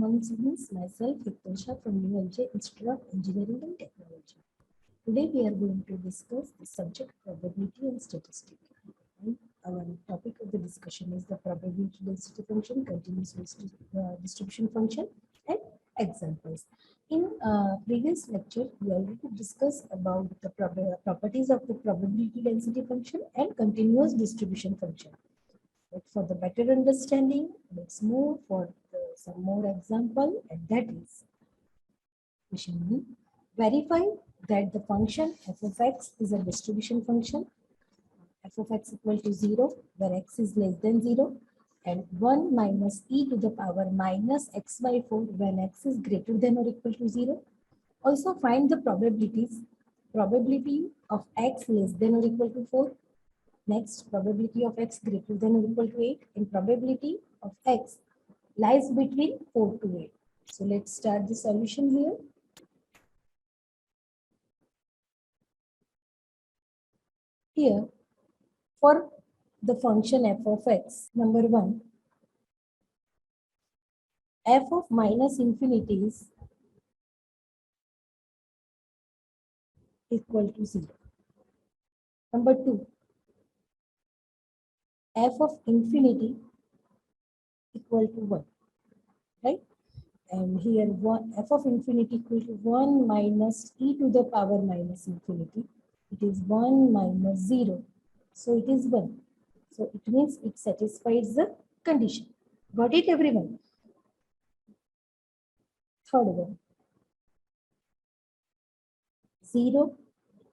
morning, students. Myself, Hitansha from ULJ Institute of Engineering and Technology. Today, we are going to discuss the subject probability and statistics. And our topic of the discussion is the probability density function, continuous distribution function, and examples. In previous lecture, we already discussed about the properties of the probability density function and continuous distribution function. But for the better understanding, let's move for some more example, and that is question B. Verify that the function f of x is a distribution function, f of x equal to 0, where x is less than 0, and 1 minus e to the power minus x by 4 when x is greater than or equal to 0. Also find the probability of x less than or equal to 4. Next, probability of x greater than or equal to 8, and probability of x lies between 4 to 8. So let's start the solution here. Here, for the function f of x, number 1, f of minus infinity is equal to 0. Number 2, f of infinity equal to 1, right? And here f of infinity equal to 1 minus e to the power minus infinity. It is 1 minus 0. So it is 1. So it means it satisfies the condition. Got it, everyone? Third one. 0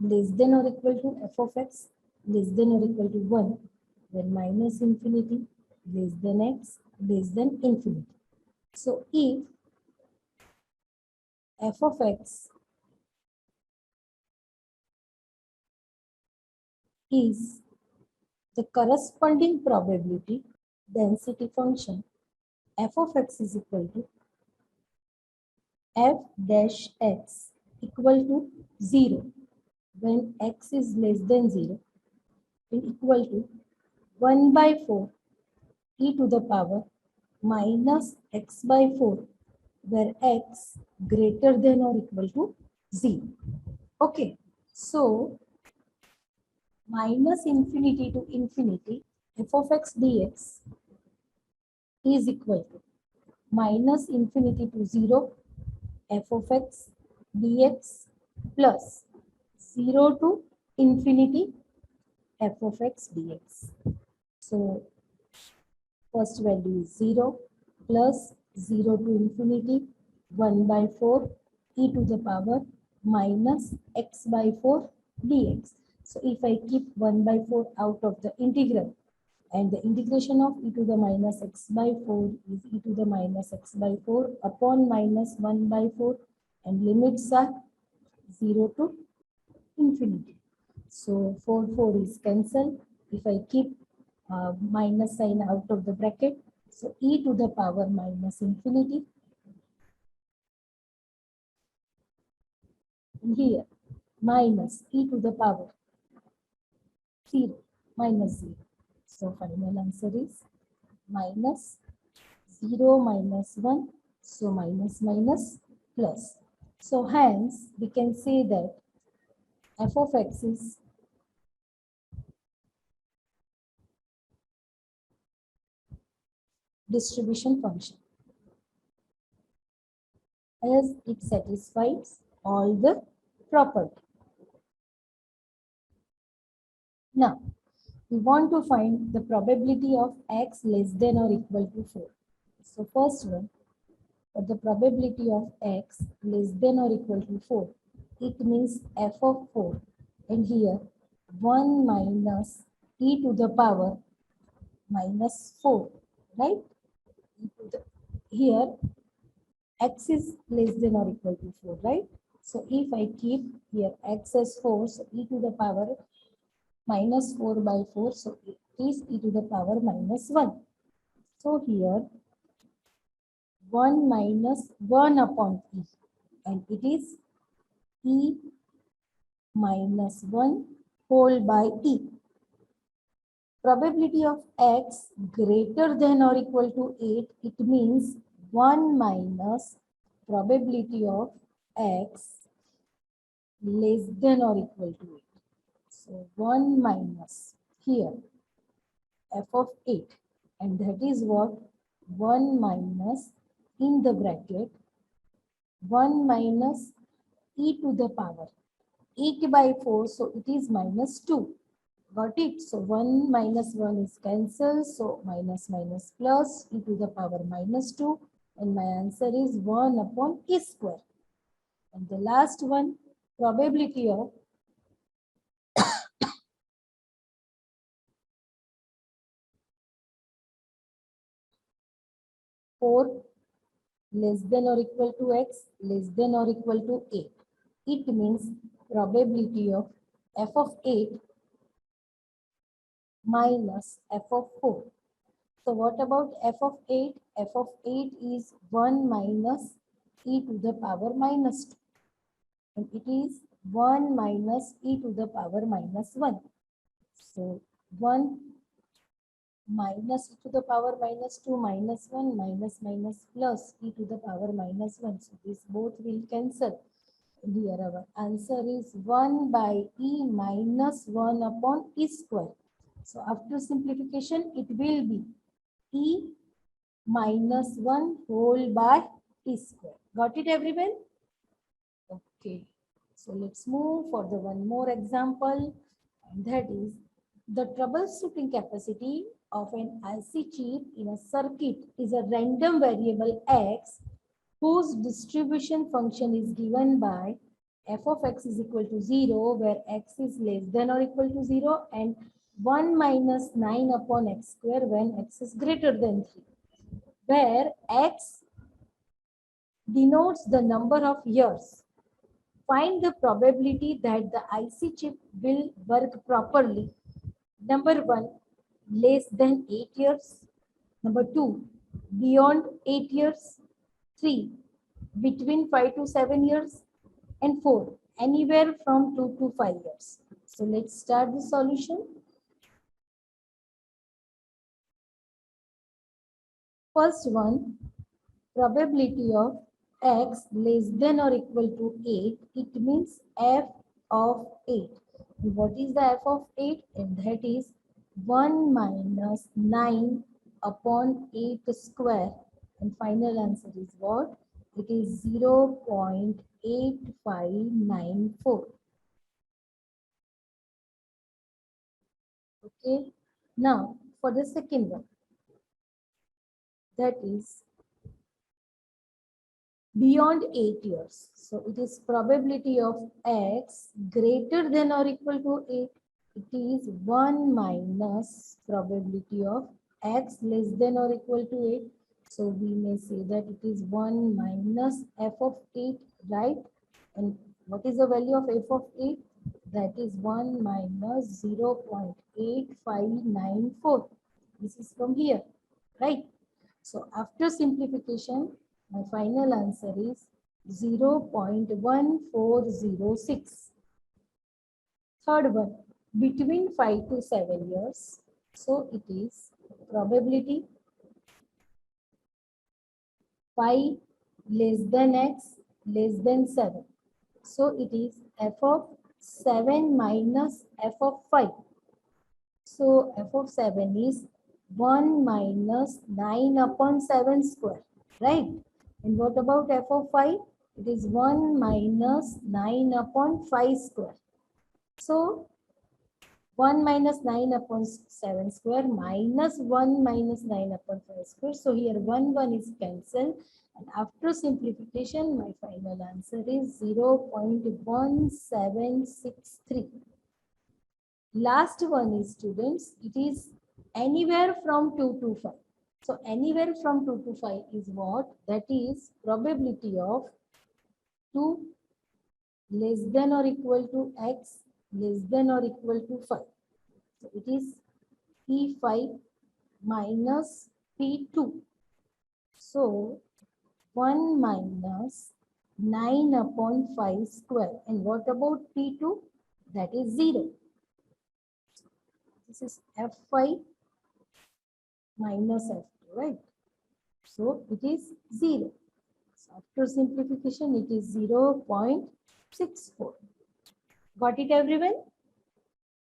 less than or equal to f of x less than or equal to 1 when minus infinity less than x less than infinity. So if f of x is the corresponding probability density function, f of x is equal to f dash x equal to 0 when x is less than 0 and equal to 1 by 4 e to the power minus x by 4 where x greater than or equal to 0. Okay, so minus infinity to infinity f of x dx is equal to minus infinity to 0 f of x dx plus 0 to infinity f of x dx. So first value is 0 plus 0 to infinity 1 by 4 e to the power minus x by 4 dx. So if I keep 1 by 4 out of the integral, and the integration of e to the minus x by 4 is e to the minus x by 4 upon minus 1 by 4, and limits are 0 to infinity. So 4 is cancelled. If I keep minus sign out of the bracket, so e to the power minus infinity, and here minus e to the power 0 minus 0. So final answer is minus 0 minus 1, so minus minus plus. So hence we can say that f of x is distribution function as it satisfies all the property. Now we want to find the probability of x less than or equal to 4. So first one, for the probability of x less than or equal to 4, it means f of 4, and here 1 minus e to the power minus 4, right? Here x is less than or equal to 4, right? So if I keep here x as 4, so e to the power minus 4 by 4, so it is e to the power minus 1. So here 1 minus 1 upon e, and it is e minus 1 whole by e. Probability of x greater than or equal to 8, it means 1 minus probability of x less than or equal to 8. So 1 minus here f of 8, and that is what 1 minus in the bracket 1 minus e to the power 8 by 4, so it is minus 2. Got it? So 1 minus 1 is cancelled, so minus minus plus e to the power minus 2, and my answer is 1 upon e square. And the last one, probability of 4 less than or equal to x less than or equal to 8. It means probability of f of 8 minus f of 4. So what about f of 8? F of 8 is 1 minus e to the power minus 2. And it is 1 minus e to the power minus 1. So 1 minus e to the power minus 2 minus 1 minus minus plus e to the power minus 1. So these both will cancel. Here our answer is 1 by e minus 1 upon e square. So after simplification, it will be e minus 1 whole by e square. Got it, everyone? Okay. So let's move for the one more example, and that is the troubleshooting capacity of an IC chip in a circuit is a random variable x whose distribution function is given by f of x is equal to 0, where x is less than or equal to 0, and 1 minus 9 upon x square when x is greater than 3, where x denotes the number of years. Find the probability that the IC chip will work properly. Number 1, less than 8 years. Number 2, beyond 8 years. 3, between 5 to 7 years. And 4, anywhere from 2 to 5 years. So let's start the solution. First one, probability of x less than or equal to 8, it means f of 8. What is the f of 8? And that is 1 minus 9 upon 8 square. And final answer is what? It is 0.8594. Okay. Now for the second one, that is beyond 8 years. So it is probability of x greater than or equal to 8. It is 1 minus probability of x less than or equal to 8. So we may say that it is 1 minus f of 8, right? And what is the value of f of 8? That is 1 minus 0.8594. This is from here, right? So after simplification, my final answer is 0.1406. Third one, between 5 to 7 years. So it is probability 5 less than x less than 7. So it is f of 7 minus f of 5. So f of 7 is 1 minus 9 upon 7 square, right? And what about f of 5? It is 1 minus 9 upon 5 square. So 1 minus 9 upon 7 square minus 1 minus 9 upon 5 square. So here 1 is cancelled. And after simplification, my final answer is 0.1763. Last one is, students, it is anywhere from 2 to 5. So anywhere from 2 to 5 is what? That is probability of 2 less than or equal to x less than or equal to 5. So it is P5 minus P2. So 1 minus 9 upon 5 square. And what about P2? That is 0. This is F5 minus F2, right? So it is 0. So after simplification, it is 0.64. Got it, everyone?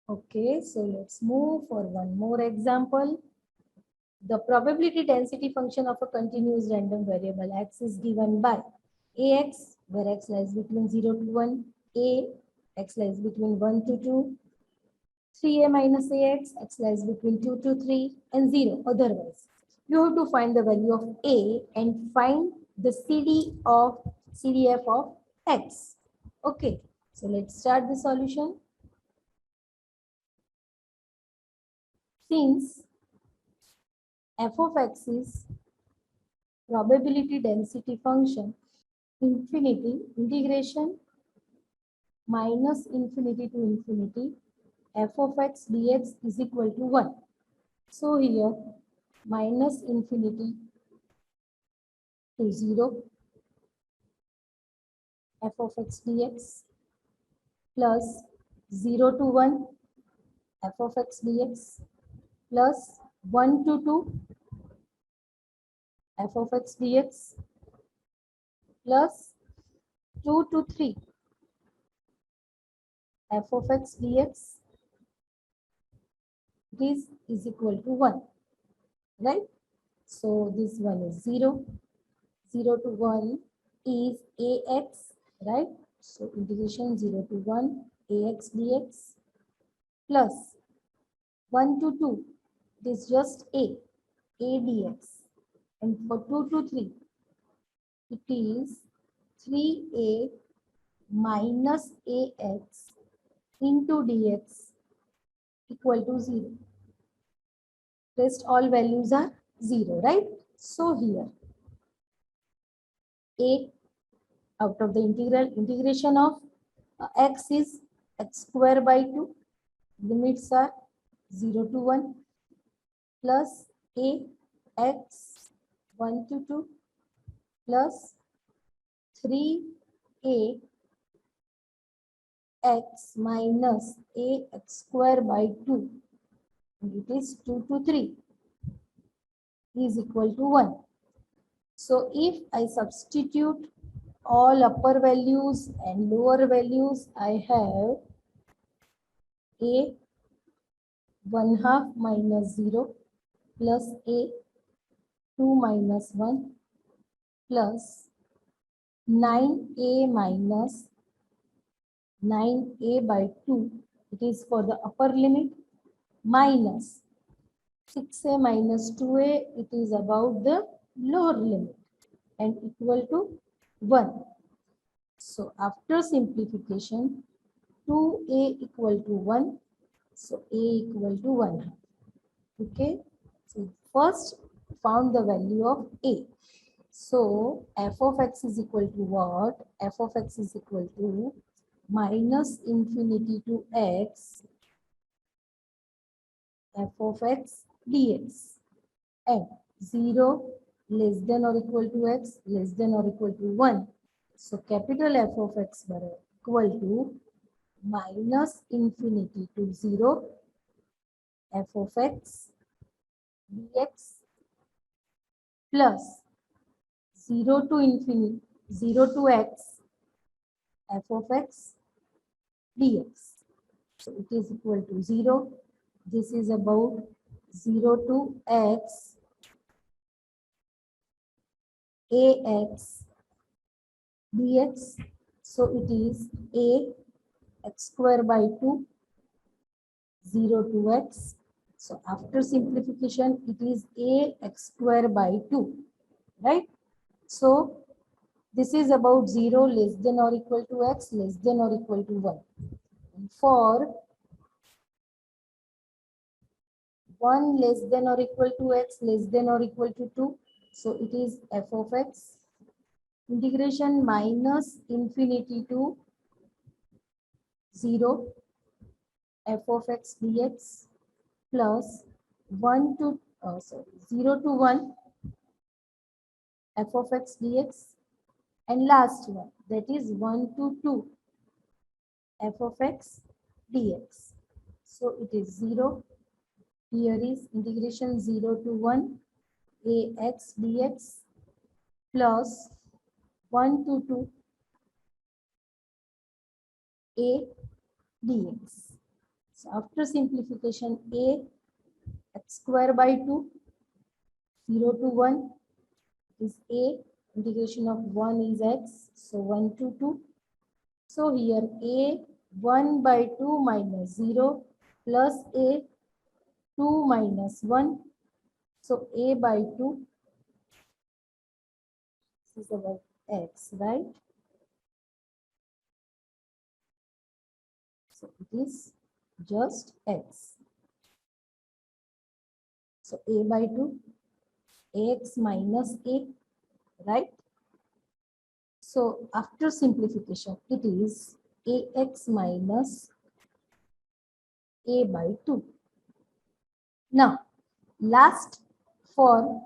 Okay, so let's move for one more example. The probability density function of a continuous random variable x is given by ax, where x lies between 0 to 1, a, x lies between 1 to 2, 3a minus ax, x lies between 2 to 3, and 0 otherwise. You have to find the value of a and find the CDF of x. Okay, so let's start the solution. Since f of x is probability density function, infinity integration minus infinity to infinity f of x dx is equal to 1. So here minus infinity to 0 f of x dx plus 0 to 1 f of x dx plus 1 to 2 f of x dx plus 2 to 3 f of x dx is equal to 1, right? So this one is 0. 0 to 1 is ax, right? So integration 0 to 1 ax dx plus 1 to 2, it is just a dx. And for 2 to 3, it is 3a minus ax into dx equal to 0. Rest all values are 0, right? So here a out of the integration of x is x square by 2. Limits are 0 to 1 plus a x 1 to 2 plus 3a x minus a x square by 2. It is 2 to 3 is equal to 1. So if I substitute all upper values and lower values, I have a 1/2 minus 0 plus a 2 minus 1 plus 9a minus 9a by 2, it is for the upper limit, minus 6a minus 2a, it is about the lower limit, and equal to 1. So after simplification, 2a equal to 1, so a equal to 1. Okay, so first found the value of a. So f of x is equal to what? F of x is equal to minus infinity to x f of x dx, and 0 less than or equal to x less than or equal to 1. So capital F of x equal to minus infinity to 0 f of x dx plus 0 to infinity 0 to x f of x dx. So it is equal to 0. This is about 0 to x ax dx. So it is a x square by 2, 0 to x. So after simplification, it is a x square by 2, right? So this is about 0 less than or equal to x less than or equal to 1. And for 1 less than or equal to x less than or equal to 2, so it is f of x integration minus infinity to 0 f of x dx plus 1 to 0 to 1 f of x dx, and last one, that is 1 to 2 f of x dx. So it is 0. Here is integration 0 to 1 ax dx plus 1 to 2 a dx. So after simplification, a x square by 2, 0 to 1 is a, integration of 1 is x, so 1 to 2. So here a 1 by 2 minus 0 plus a 2 minus 1. So a by 2 is about x, right? So it is just x. So a by 2, ax minus a, right? So after simplification, it is ax minus a by 2. Now, last for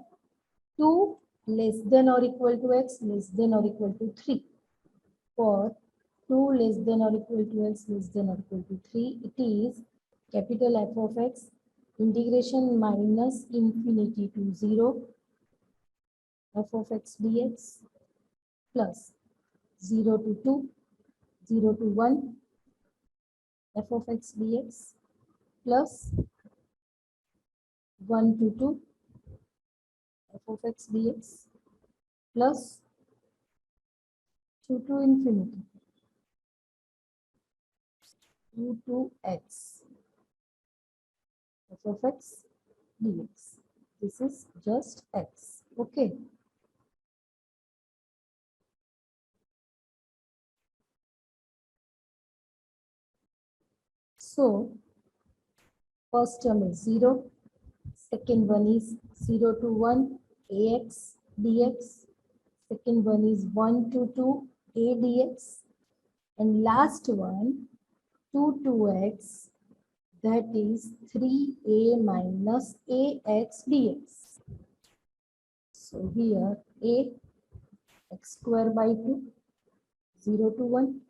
2 less than or equal to x less than or equal to 3. For 2 less than or equal to x less than or equal to 3, it is capital F of x integration minus infinity to 0 f of x dx plus 0 to 2, 0 to 1 f of x dx plus 1 to 2 f of x dx plus 2 to infinity 2 to x f of x dx. This is just x. Okay. So first term is 0. Second one is 0 to 1 ax dx. Second one is 1 to 2 a dx. And last one 2 to x, that is 3a minus ax dx. So here a x square by 2, 0 to 1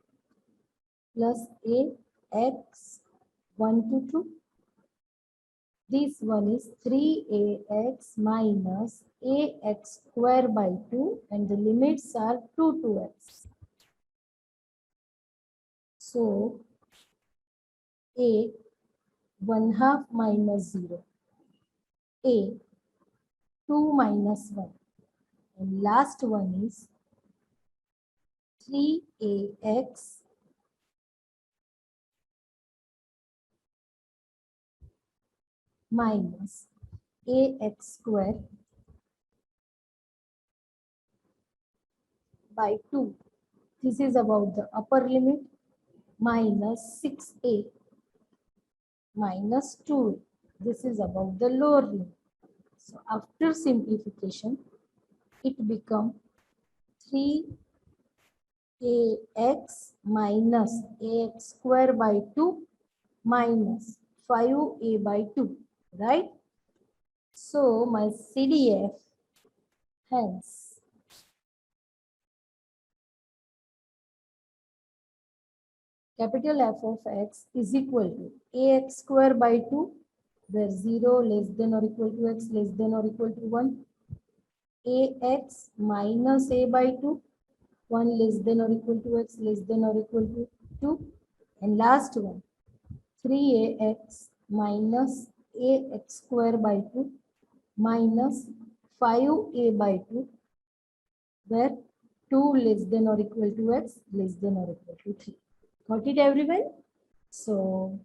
plus a x 1 to 2. This one is 3ax minus ax square by 2 and the limits are 2 to x. So a 1/2 minus 0, a 2 minus 1 and last one is 3ax minus ax square by 2. This is about the upper limit minus 6a minus 2. This is about the lower limit. So after simplification, it becomes 3ax minus ax square by 2 minus 5a by 2, right? So my CDF, hence capital F of x is equal to ax square by 2, where 0 less than or equal to x less than or equal to 1, ax minus a by 2, 1 less than or equal to x less than or equal to 2, and last one 3ax minus ax square by 2 minus 5a by 2, where 2 less than or equal to x less than or equal to 3. Got it, everyone? So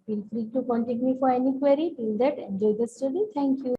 feel free to contact me for any query. Till that, enjoy the study. Thank you.